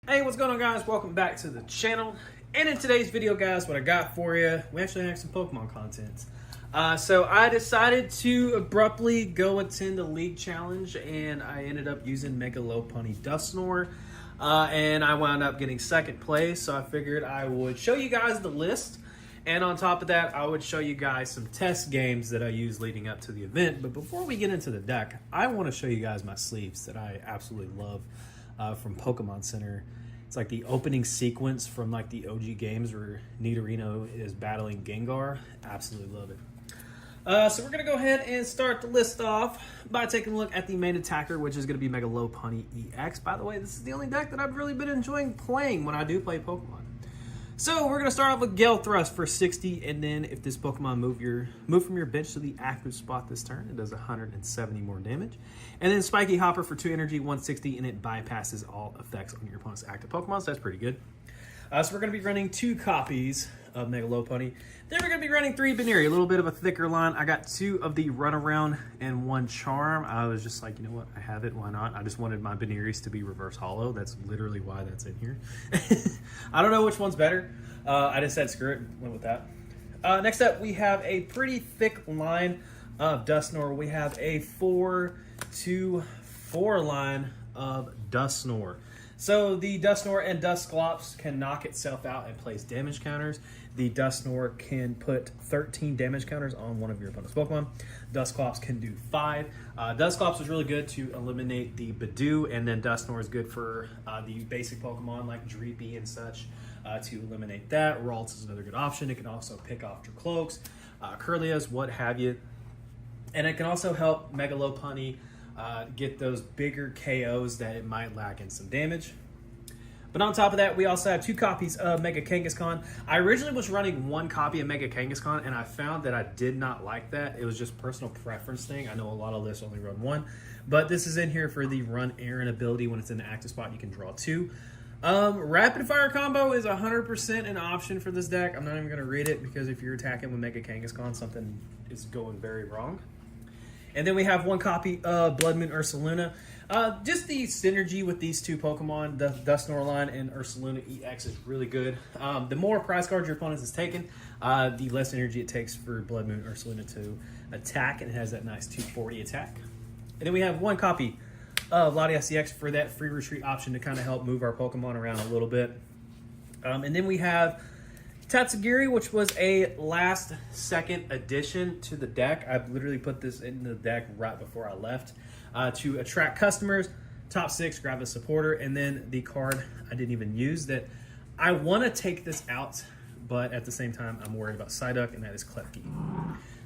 Hey, what's going on, guys? Welcome back to the channel. And in today's video, guys, what I got for you, we actually have some Pokemon content. So I decided to abruptly go attend a league challenge, and I ended up using Mega Lopunny Dusknoir, and I wound up getting second place. So I figured I would show you guys the list, and on top of that, I would show you guys some test games that I used leading up to the event. But before we get into the deck, I want to show you guys my sleeves that I absolutely love from Pokemon Center. It's like the opening sequence from like the OG games where Nidorino is battling Gengar. Absolutely love it. So we're going to go ahead and start the list off by taking a look at the main attacker, which is going to be Mega Lopunny EX. By the way, this is the only deck that I've really been enjoying playing when I do play Pokemon. So we're going to start off with Gale Thrust for 60, and then if this Pokemon move from your bench to the active spot this turn, it does 170 more damage. And then Spiky Hopper for 2 energy, 160, and it bypasses all effects on your opponent's active Pokemon, so that's pretty good. So we're going to be running 2 copies of Mega Lopunny. Then we're going to be running 3 Baneri, a little bit of a thicker line. I got 2 of the Runaround and 1 Charm. I was just like, you know what, I have it, why not? I just wanted my Baneris to be reverse hollow. That's literally why that's in here. I don't know which one's better. I just said screw it, went with that. Next up, we have a pretty thick line of Dusknoir. We have a 4-2-4 line of Dusknoir. So the Dusknoir and Dusclops can knock itself out and place damage counters. The Dusknoir can put 13 damage counters on one of your opponent's Pokemon. Dusclops can do 5. Dusclops is really good to eliminate the Badoo, and then Dusknoir is good for the basic Pokemon like Dreepy and such to eliminate that. Ralts is another good option. It can also pick off your Cloaks, Curlias, what have you. And it can also help Mega Lopunny get those bigger KOs that it might lack in some damage. But on top of that, we also have 2 copies of Mega Kangaskhan. I originally was running 1 copy of Mega Kangaskhan, and I found that I did not like that. It was just personal preference thing. I know a lot of lists only run 1, but this is in here for the Run Aaron ability. When it's in the active spot, you can draw 2. Rapid Fire combo is 100% an option for this deck. I'm not even going to read it because if you're attacking with Mega Kangaskhan, something is going very wrong. And then we have 1 copy of Blood Moon Ursaluna. Just the synergy with these 2 Pokemon, the Dusknoir line and Ursaluna EX, is really good. The more prize cards your opponent has taken, the less energy it takes for Blood Moon Ursaluna to attack, and it has that nice 240 attack. And then we have 1 copy of Latias EX for that free retreat option to kind of help move our Pokemon around a little bit. And then we have Tatsugiri, which was a last-second addition to the deck. I've literally put this in the deck right before I left to attract customers. Top 6, grab a supporter, and then the card I didn't even use that I want to take this out, but at the same time, I'm worried about Psyduck, and that is Klefki.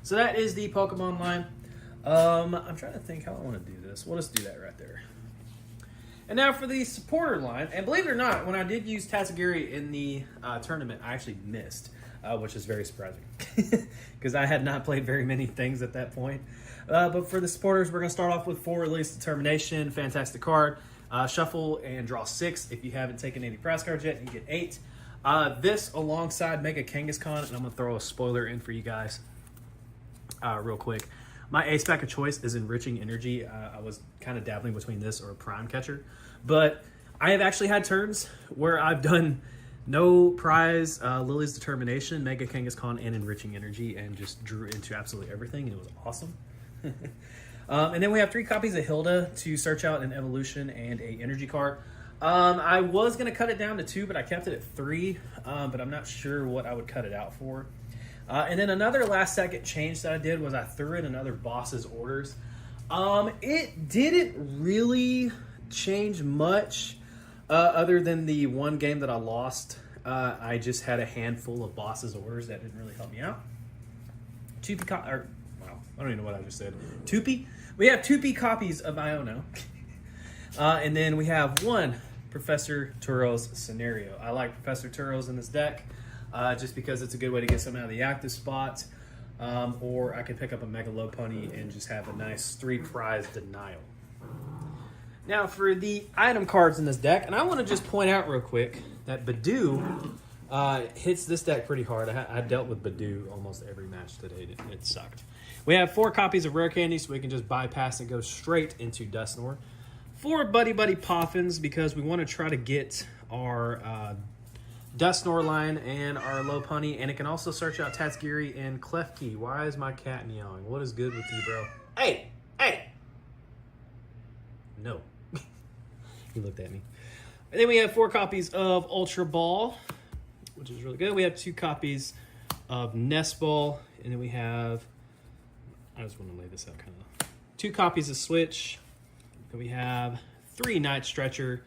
So that is the Pokemon line. I'm trying to think how I want to do this. We'll just do that right there. And now for the supporter line, and believe it or not, when I did use Tatsugiri in the tournament, I actually missed, which is very surprising because I had not played very many things at that point. But for the supporters, we're going to start off with 4 Release Determination, fantastic card. Shuffle and draw 6. If you haven't taken any prize cards yet, you get 8. This alongside Mega Kangaskhan, and I'm going to throw a spoiler in for you guys real quick. My ace pack of choice is Enriching Energy. I was kind of dabbling between this or Prime Catcher. But I have actually had turns where I've done no prize, Lily's Determination, Mega Kangaskhan, and Enriching Energy, and just drew into absolutely everything, and it was awesome. And then we have 3 copies of Hilda to search out an evolution and a energy card. I was going to cut it down to 2, but I kept it at 3, but I'm not sure what I would cut it out for. And then another last-second change that I did was I threw in another Boss's Orders. It didn't really change much other than the 1 game that I lost. I just had a handful of Boss's Orders that didn't really help me out. I don't even know what I just said. Tupi? We have 2 copies of Iono. And then we have 1 Professor Turo's Scenario. I like Professor Turo's in this deck. Just because it's a good way to get something out of the active spot. Or I could pick up a Mega Lopunny and just have a nice 3 prize denial. Now for the item cards in this deck, and I want to just point out real quick that Badoo hits this deck pretty hard. I dealt with Badoo almost every match today. It sucked. We have 4 copies of Rare Candy, so we can just bypass and go straight into Dusknoir. 4 Buddy Buddy Poffins because we want to try to get our Dust Norline and our Lopunny, and it can also search out Tatsgiri and Klefki. Why is my cat meowing? What is good with you, bro? Hey! Hey! No. He looked at me. And then we have 4 copies of Ultra Ball, which is really good. We have 2 copies of Nest Ball, and then we have, I just want to lay this out kind of, 2 copies of Switch, and we have 3 Night Stretcher,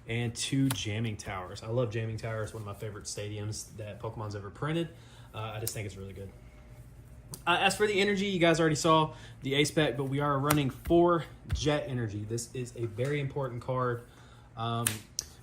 and 2 Jamming Towers. I love Jamming Towers, one of my favorite stadiums that Pokemon's ever printed. I just think it's really good. As for the energy, you guys already saw the Ace Pack, but we are running 4 Jet Energy. This is a very important card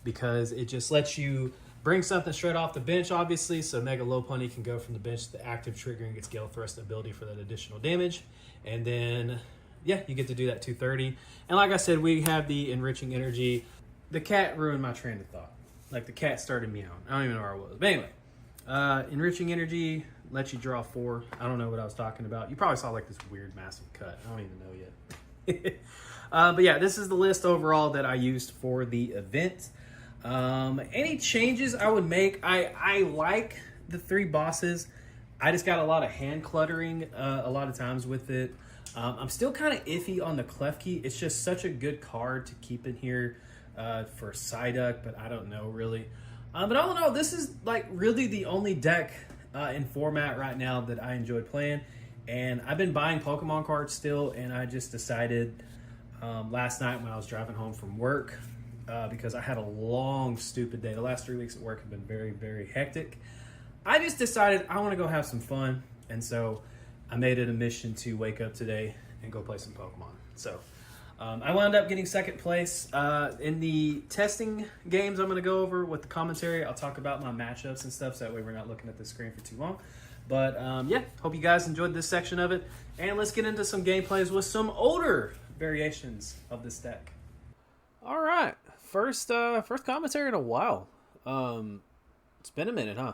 because it just lets you bring something straight off the bench, obviously, so Mega Lopunny can go from the bench to the active triggering its Gale Thrust ability for that additional damage. And then, yeah, you get to do that 230. And like I said, we have the Enriching Energy. The cat ruined my train of thought. Like, the cat started meowing. I don't even know where I was. But anyway, Enriching Energy lets you draw 4. I don't know what I was talking about. You probably saw, like, this weird massive cut. I don't even know yet. But yeah, this is the list overall that I used for the event. Any changes I would make, I like the 3 bosses. I just got a lot of hand cluttering a lot of times with it. I'm still kind of iffy on the Klefki. It's just such a good card to keep in here for Psyduck, but I don't know really. But all in all, this is like really the only deck in format right now that I enjoyed playing. And I've been buying Pokemon cards still, and I just decided last night when I was driving home from work, because I had a long, stupid day. The last 3 weeks at work have been very, very hectic. I just decided I want to go have some fun, and so I made it a mission to wake up today and go play some Pokemon. So I wound up getting 2nd place. In the testing games I'm going to go over with the commentary, I'll talk about my matchups and stuff, so that way we're not looking at the screen for too long. But yeah, hope you guys enjoyed this section of it. And let's get into some gameplays with some older variations of this deck. All right, first commentary in a while. It's been a minute, huh?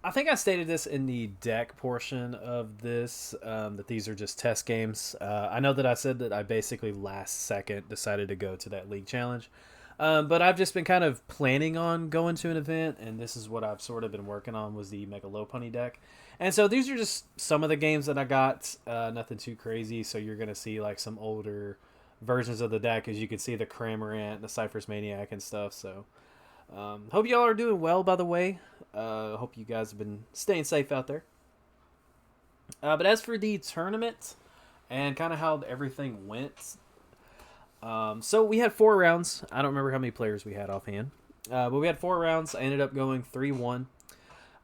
I think I stated this in the deck portion of this, that these are just test games. I know that I said that I basically last second decided to go to that league challenge. But I've just been kind of planning on going to an event, and this is what I've sort of been working on, was the Mega Lopunny deck. And so these are just some of the games that I got, nothing too crazy, so you're going to see like some older versions of the deck, as you can see the Cramorant, the Cypress Maniac and stuff, so hope y'all are doing well, by the way. Hope you guys have been staying safe out there. But as for the tournament and kind of how everything went, so we had 4 rounds. I don't remember how many players we had offhand, but we had 4 rounds. I ended up going 3-1.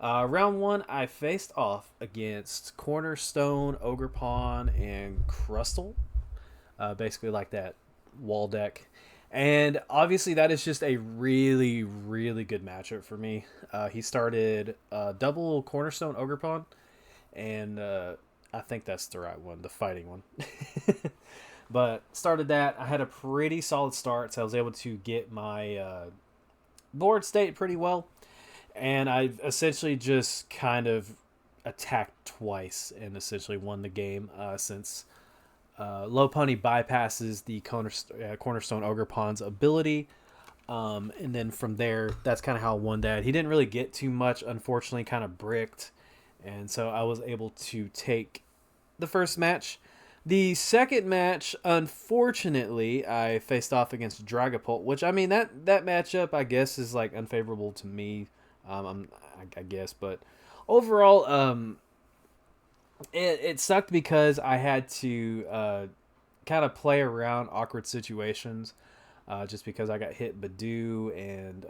Round 1, I faced off against Cornerstone, Ogerpon, and Crustle. Basically like that wall deck. And obviously that is just a really, really good matchup for me. He started double Cornerstone Ogerpon, and I think that's the right one, the fighting one. But started that. I had a pretty solid start, so I was able to get my board state pretty well. And I essentially just kind of attacked twice and essentially won the game, since Lopunny bypasses the Cornerstone Ogerpon's ability. And then from there, that's kind of how I won that. He didn't really get too much, unfortunately, kind of bricked. And so I was able to take the first match. The second match, unfortunately, I faced off against Dragapult, which, I mean, that matchup, I guess, is like unfavorable to me. I guess, but overall, it sucked because I had to kind of play around awkward situations, just because I got hit Badoo, and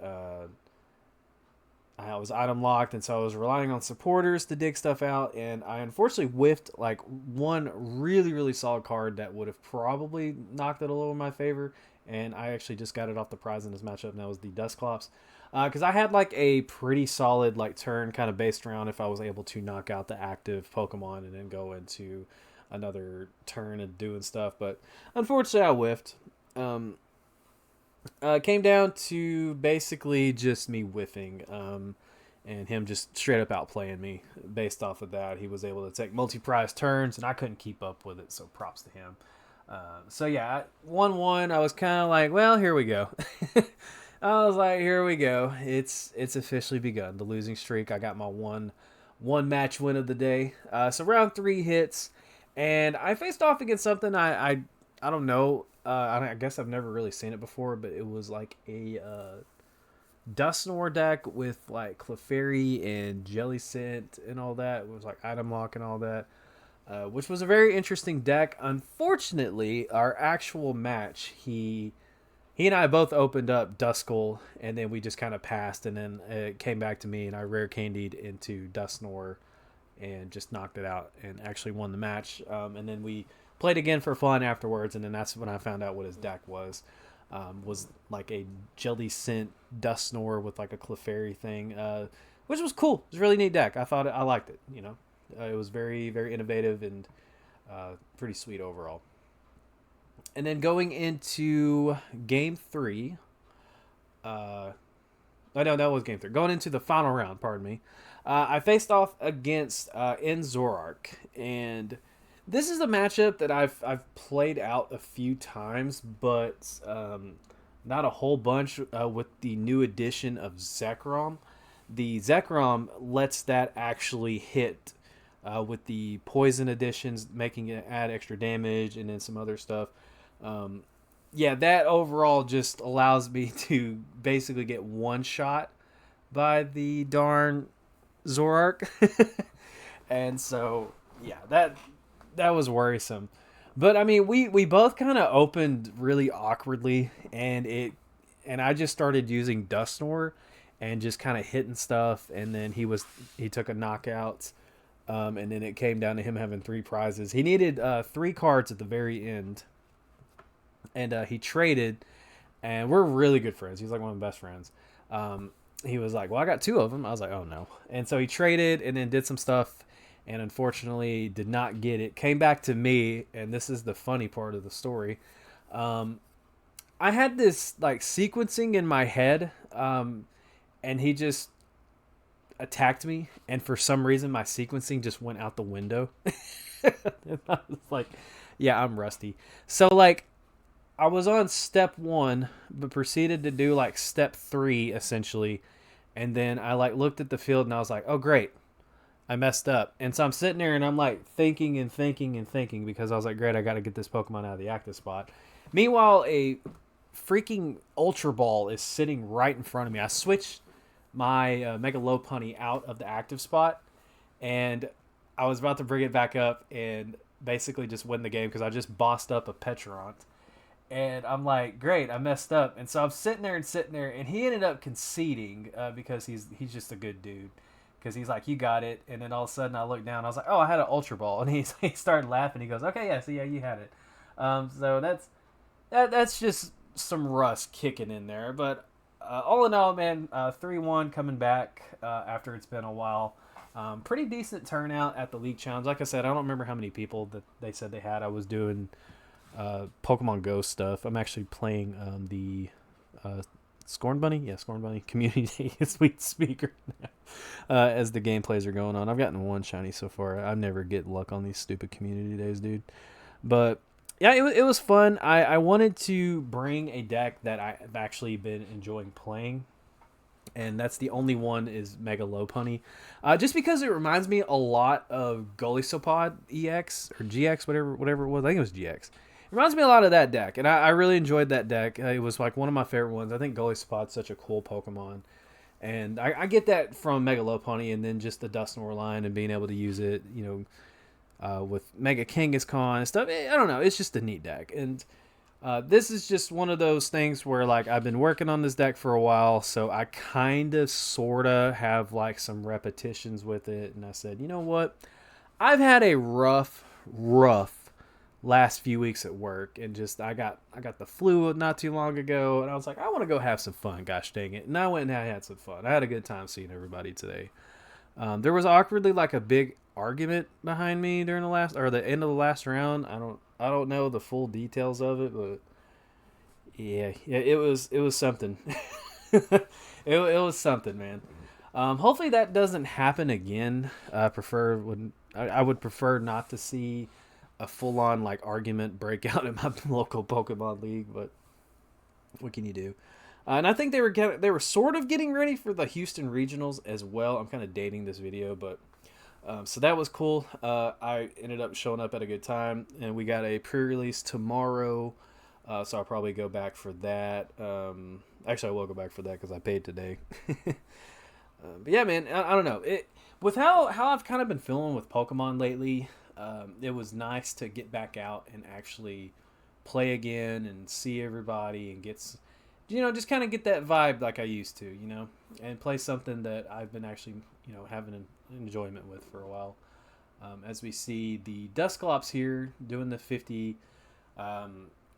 I was item locked, and so I was relying on supporters to dig stuff out, and I unfortunately whiffed like one really, really solid card that would have probably knocked it a little in my favor, and I actually just got it off the prize in this matchup, and that was the Dusclops. Because I had like a pretty solid like turn kind of based around if I was able to knock out the active Pokemon and then go into another turn and doing stuff, but unfortunately I whiffed. Came down to basically just me whiffing, and him just straight up outplaying me. Based off of that, he was able to take multi-prize turns, and I couldn't keep up with it, so props to him. So yeah, 1-1. I was kind of like, well, here we go. I was like, here we go. It's officially begun. The losing streak. I got my one match win of the day. So round 3 hits, and I faced off against something I don't know. I guess I've never really seen it before, but it was like a Dusknoir deck with like Clefairy and Jellicent and all that. It was like item lock and all that. Which was a very interesting deck. Unfortunately, our actual match, he and I both opened up Duskull, and then we just kind of passed, and then it came back to me, and I rare candied into Dusknoir and just knocked it out and actually won the match. And then we played again for fun afterwards, and then that's when I found out what his deck was. Was like a Jellicent Dusknoir with like a Clefairy thing, which was cool. It was a really neat deck. I liked it. It was very, very innovative and pretty sweet overall. And then going into game 3, oh no, that was game 3. Going into the final round, pardon me, I faced off against Zorak, and this is a matchup that I've played out a few times, but not a whole bunch with the new addition of Zekrom. The Zekrom lets that actually hit with the poison additions, making it add extra damage, and then some other stuff. Yeah, that overall just allows me to basically get one shot by the darn Zorak. And so, yeah, that was worrisome. But I mean, we both kind of opened really awkwardly, and I just started using Dusknoir and just kind of hitting stuff, and then he took a knockout. And then it came down to him having 3 prizes. He needed 3 cards at the very end, and he traded, and we're really good friends. He's like one of my best friends. He was like, well, I got 2 of them. I was like, oh no. And so he traded and then did some stuff, and unfortunately did not get it. Came back to me, and this is the funny part of the story. I had this like sequencing in my head, and he just attacked me, and for some reason my sequencing just went out the window. And I was like, yeah, I'm rusty. So like I was on step 1 but proceeded to do like step 3 essentially, and then I like looked at the field and I was like, oh great, I messed up. And so I'm sitting there and I'm like thinking and thinking and thinking, because I was like, great, I got to get this Pokemon out of the active spot. Meanwhile, a freaking Ultra Ball is sitting right in front of me. I switched my Mega Lopunny out of the active spot, and I was about to bring it back up and basically just win the game because I just bossed up a Petront. And I'm like, great, I messed up. And so I'm sitting there, and he ended up conceding because he's just a good dude. Because he's like, you got it. And then all of a sudden I looked down, I was like, oh, I had an Ultra Ball. And he started laughing. He goes, okay, yeah, so yeah, you had it. So that's just some rust kicking in there. But all in all, man, 3-1 coming back after it's been a while. Pretty decent turnout at the League Challenge. Like I said, I don't remember how many people that they said they had. I was doing Pokemon Go stuff. I'm actually playing the Scorn Bunny? Yeah, Scorn Bunny Community Sweet Speaker as the gameplays are going on. I've gotten 1 shiny so far. I never get luck on these stupid community days, dude. But yeah, it was fun. I wanted to bring a deck that I've actually been enjoying playing, and that's the only one is Mega Lopunny. Just because it reminds me a lot of Golisopod EX or GX, whatever it was. I think it was GX. It reminds me a lot of that deck, and I really enjoyed that deck. It was like one of my favorite ones. I think Golisopod's such a cool Pokemon, and I get that from Mega Lopunny, and then just the Dusknoir line and being able to use it, with Mega Kangaskhan and stuff. I don't know. It's just a neat deck. And this is just one of those things where, like, I've been working on this deck for a while, so I kind of, sort of have, like, some repetitions with it. And I said, you know what? I've had a rough last few weeks at work. And just, I got the flu not too long ago. And I was like, I want to go have some fun. Gosh dang it. And I went and I had some fun. I had a good time seeing everybody today. There was awkwardly, like, a big argument behind me during the end of the last round. I don't know the full details of it, but yeah, it was something. it was something, man. Hopefully that doesn't happen again. I would prefer not to see a full-on like argument breakout in my local Pokemon League, but what can you do? And I think they were sort of getting ready for the Houston regionals as well. I'm kind of dating this video, but so that was cool. I ended up showing up at a good time, and we got a pre-release tomorrow, so I'll probably go back for that. Actually, I will go back for that because I paid today. But yeah, man, I don't know. With how I've kind of been feeling with Pokemon lately, it was nice to get back out and actually play again and see everybody and just kind of get that vibe like I used to, and play something that I've been actually, having an enjoyment with for a while. As we see the Dusclops here doing the 50,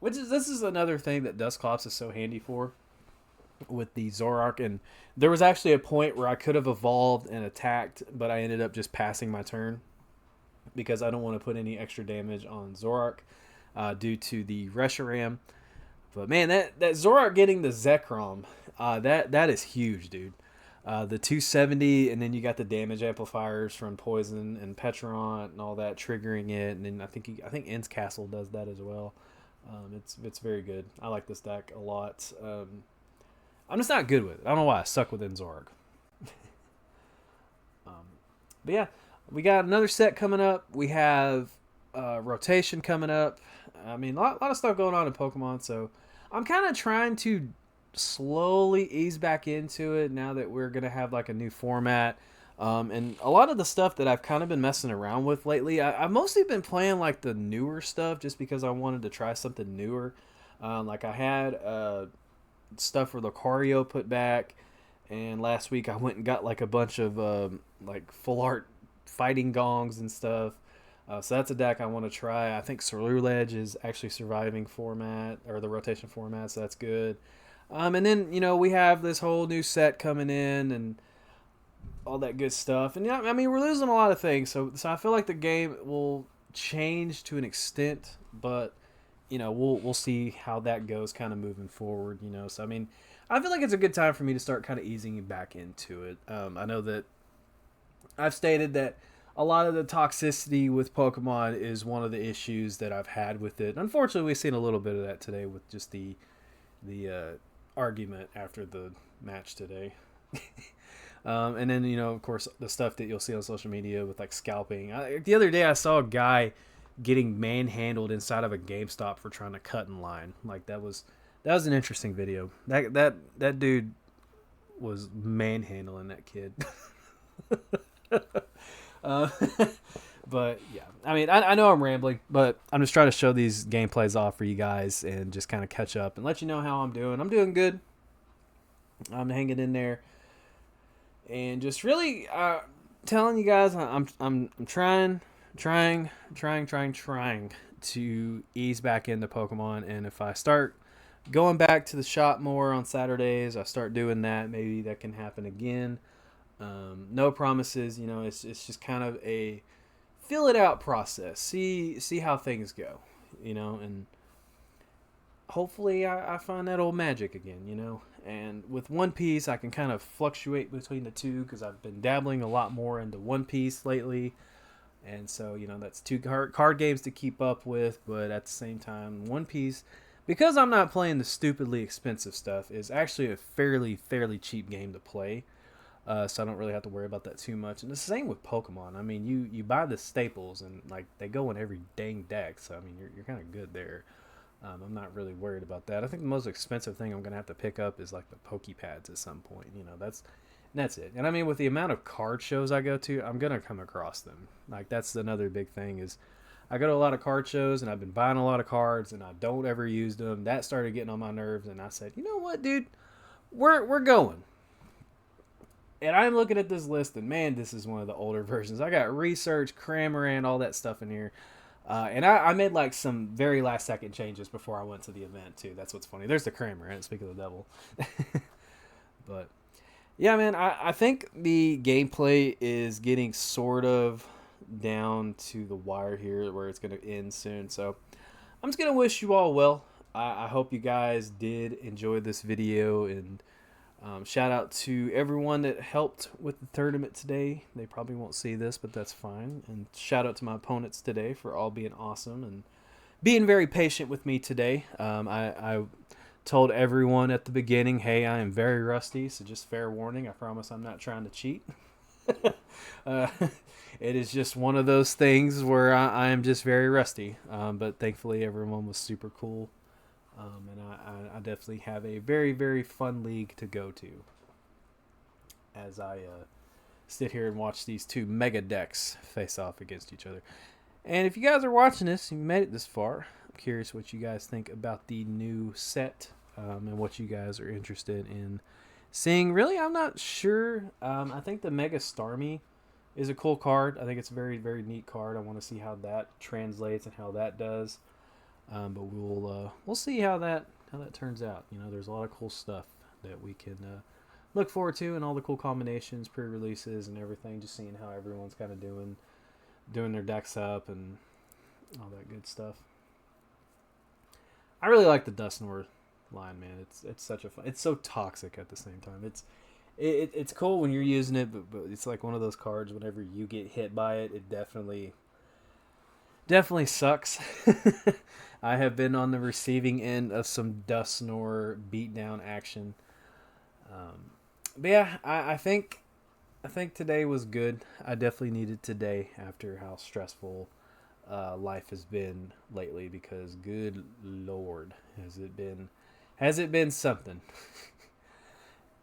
this is another thing that Dusclops is so handy for with the Zoroark. And there was actually a point where I could have evolved and attacked, but I ended up just passing my turn because I don't want to put any extra damage on Zoroark due to the Reshiram. But man, that Zoroark getting the Zekrom, that is huge, dude. The 270, and then you got the damage amplifiers from Poison and Petront and all that triggering it, and then I think Ends Castle does that as well. It's very good. I like this deck a lot. I'm just not good with it. I don't know why I suck with Zoroark. But yeah, we got another set coming up. We have rotation coming up. I mean, a lot of stuff going on in Pokemon, so I'm kind of trying to slowly ease back into it now that we're going to have like a new format. And a lot of the stuff that I've kind of been messing around with lately, I've mostly been playing like the newer stuff just because I wanted to try something newer. Like I had stuff for Lucario put back, and last week I went and got like a bunch of like full art fighting gongs and stuff. So that's a deck I want to try. I think Ceruledge is actually surviving format, or the rotation format, so that's good. And then, we have this whole new set coming in and all that good stuff. And yeah, I mean, we're losing a lot of things, so I feel like the game will change to an extent, but we'll see how that goes kind of moving forward, So I mean, I feel like it's a good time for me to start kind of easing back into it. I know that I've stated that a lot of the toxicity with Pokemon is one of the issues that I've had with it. Unfortunately, we've seen a little bit of that today with just the argument after the match today. And then, of course, the stuff that you'll see on social media with like scalping. The other day I saw a guy getting manhandled inside of a GameStop for trying to cut in line. Like that was an interesting video. That dude was manhandling that kid. But yeah, I mean, I know I'm rambling, but I'm just trying to show these gameplays off for you guys and just kind of catch up and let you know how I'm doing. I'm doing good. I'm hanging in there, and just really telling you guys I'm trying to ease back into Pokemon. And if I start going back to the shop more on Saturdays, I start doing that. Maybe that can happen again. No promises, it's just kind of a feel it out process. See how things go, and hopefully I find that old magic again, and with One Piece I can kind of fluctuate between the two because I've been dabbling a lot more into One Piece lately, and so that's two card games to keep up with, but at the same time One Piece, because I'm not playing the stupidly expensive stuff, is actually a fairly cheap game to play. So I don't really have to worry about that too much. And the same with Pokemon. I mean, you buy the staples and like they go in every dang deck. So I mean, you're kind of good there. I'm not really worried about that. I think the most expensive thing I'm gonna have to pick up is like the Pokepads at some point. That's it. And I mean, with the amount of card shows I go to, I'm gonna come across them. Like that's another big thing is I go to a lot of card shows and I've been buying a lot of cards and I don't ever use them. That started getting on my nerves, and I said, you know what, dude, we're going. And I'm looking at this list, and man, this is one of the older versions. I got Research, Cramorant, all that stuff in here. And I made like some very last second changes before I went to the event too. That's what's funny. There's the Cramorant, speak of the devil. But yeah, man, I think the gameplay is getting sort of down to the wire here where it's going to end soon. So I'm just going to wish you all well. I hope you guys did enjoy this video, and Shout out to everyone that helped with the tournament today. They probably won't see this, but that's fine. And shout out to my opponents today for all being awesome and being very patient with me today. I told everyone at the beginning, hey, I am very rusty, so just fair warning. I promise I'm not trying to cheat. uh, it is just one of those things where I am just very rusty. But thankfully, everyone was super cool. And I definitely have a very, very fun league to go to as I sit here and watch these two mega decks face off against each other. And if you guys are watching this, you made it this far, I'm curious what you guys think about the new set and what you guys are interested in seeing. Really, I'm not sure. I think the Mega Starmie is a cool card. I think it's a very, very neat card. I want to see how that translates and how that does. But we'll see how that turns out. You know, there's a lot of cool stuff that we can look forward to, and all the cool combinations, pre-releases, and everything. Just seeing how everyone's kind of doing their decks up and all that good stuff. I really like the Dusknoir line, man. It's such a fun. It's so toxic at the same time. It's cool when you're using it, but it's like one of those cards. Whenever you get hit by it, it definitely sucks. I have been on the receiving end of some Dusknoir beatdown action. But yeah, I think today was good. I definitely needed today after how stressful life has been lately, because good Lord, has it been something.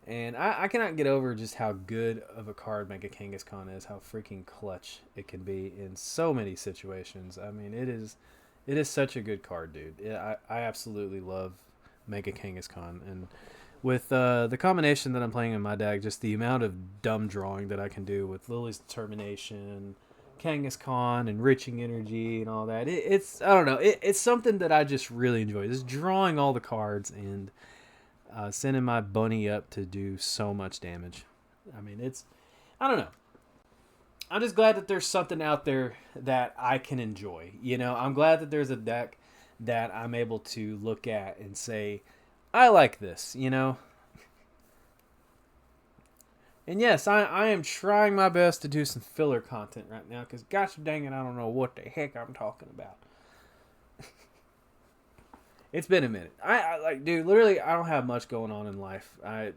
And I cannot get over just how good of a card Mega Kangaskhan is, how freaking clutch it can be in so many situations. I mean, it is such a good card, dude. I absolutely love Mega Kangaskhan. And with the combination that I'm playing in my deck, just the amount of dumb drawing that I can do with Lily's Determination, Kangaskhan, Enriching Energy, and all that. It's I don't know. It's something that I just really enjoy. Just drawing all the cards and sending my bunny up to do so much damage. I mean, I don't know. I'm just glad that there's something out there that I can enjoy. You know, I'm glad that there's a deck that I'm able to look at and say, I like this, you know? And yes, I am trying my best to do some filler content right now, because gosh dang it, I don't know what the heck I'm talking about. It's been a minute. I like, dude, literally, I don't have much going on in life. I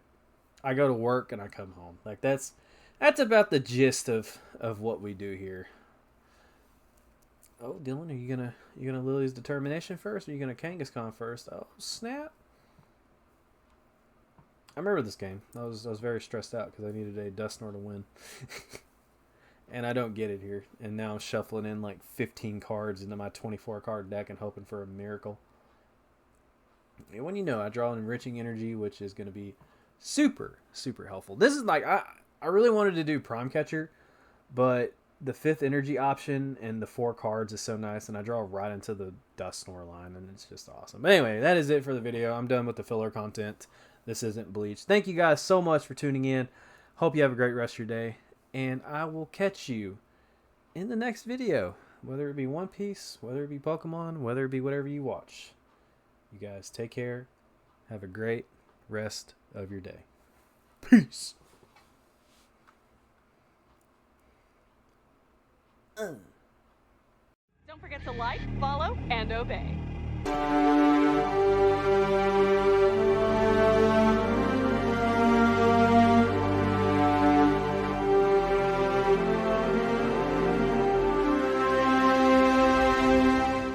go to work and I come home. Like, that's about the gist of what we do here. Oh, Dylan, are you gonna Lily's Determination first, or are you gonna Kangaskhan first? Oh, snap! I remember this game. I was very stressed out because I needed a Dusknoir to win, and I don't get it here. And now I'm shuffling in like 15 cards into my 24 card deck and hoping for a miracle. And when I draw an Enriching Energy, which is going to be super, super helpful. This is like, I really wanted to do Prime Catcher, but the 5th energy option and the 4 cards is so nice, and I draw right into the Dusknoir line, and it's just awesome. But anyway, that is it for the video. I'm done with the filler content. This isn't Bleach. Thank you guys so much for tuning in. Hope you have a great rest of your day, and I will catch you in the next video, whether it be One Piece, whether it be Pokemon, whether it be whatever you watch. You guys take care. Have a great rest of your day. Peace. Don't forget to like, follow, and obey.